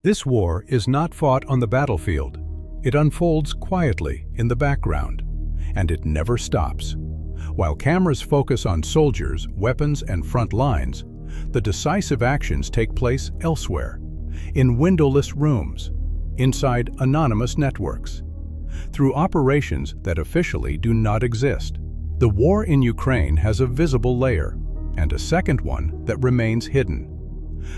This war is not fought on the battlefield. It unfolds quietly in the background, and it never stops. While cameras focus on soldiers, weapons, and front lines, the decisive actions take place elsewhere, in windowless rooms, inside anonymous networks, through operations that officially do not exist. The war in Ukraine has a visible layer, and a second one that remains hidden.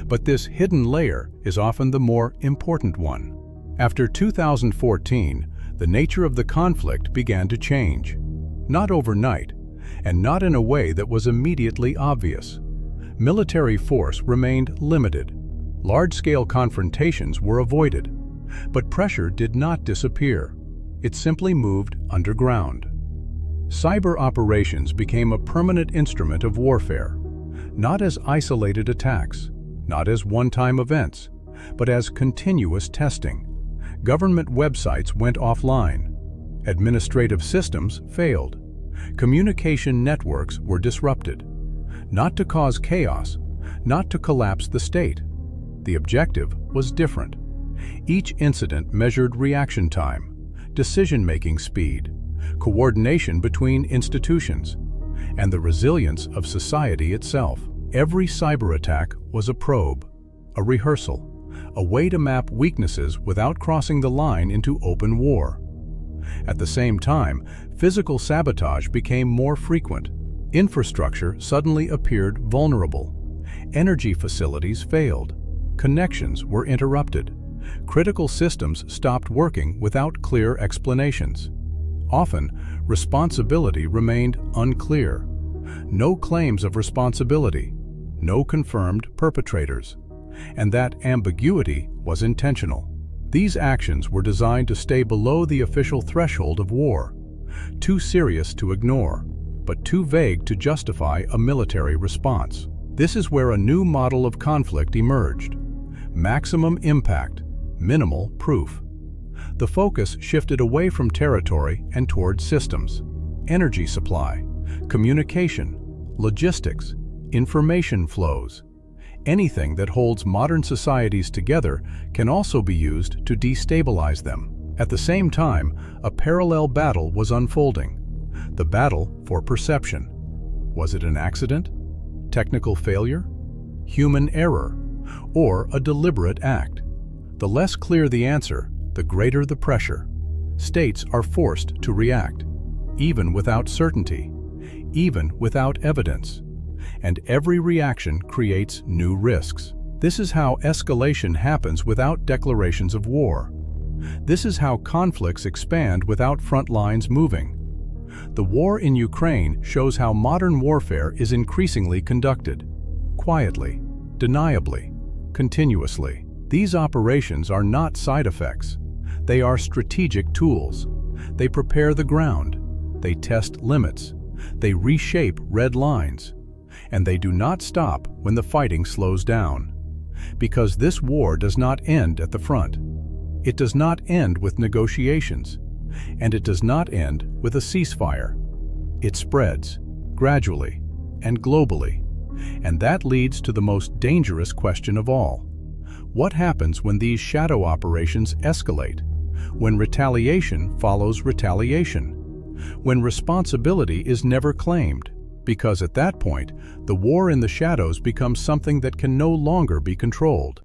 But this hidden layer is often the more important one. After 2014, the nature of the conflict began to change. Not overnight, and not in a way that was immediately obvious. Military force remained limited. Large-scale confrontations were avoided. But pressure did not disappear. It simply moved underground. Cyber operations became a permanent instrument of warfare, not as isolated attacks, not as one-time events, but as continuous testing. Government websites went offline. Administrative systems failed. Communication networks were disrupted. Not to cause chaos, not to collapse the state. The objective was different. Each incident measured reaction time, decision-making speed, coordination between institutions, and the resilience of society itself. Every cyber attack was a probe, a rehearsal, a way to map weaknesses without crossing the line into open war. At the same time, physical sabotage became more frequent. Infrastructure suddenly appeared vulnerable. Energy facilities failed. Connections were interrupted. Critical systems stopped working without clear explanations. Often, responsibility remained unclear. No claims of responsibility, no confirmed perpetrators. And that ambiguity was intentional. These actions were designed to stay below the official threshold of war, too serious to ignore, but too vague to justify a military response. This is where a new model of conflict emerged. Maximum impact, minimal proof. The focus shifted away from territory and toward systems, energy supply, communication, logistics, information flows. Anything that holds modern societies together can also be used to destabilize them. At the same time, a parallel battle was unfolding. The battle for perception. Was it an accident? Technical failure? Human error? Or a deliberate act? The less clear the answer, the greater the pressure. States are forced to react, even without certainty, even without evidence. And every reaction creates new risks. This is how escalation happens without declarations of war. This is how conflicts expand without front lines moving. The war in Ukraine shows how modern warfare is increasingly conducted. Quietly, deniably, continuously. These operations are not side effects. They are strategic tools. They prepare the ground. They test limits. They reshape red lines. And they do not stop when the fighting slows down. Because this war does not end at the front. It does not end with negotiations. And it does not end with a ceasefire. It spreads, gradually and globally. And that leads to the most dangerous question of all. What happens when these shadow operations escalate? When retaliation follows retaliation? When responsibility is never claimed? Because at that point, the war in the shadows becomes something that can no longer be controlled.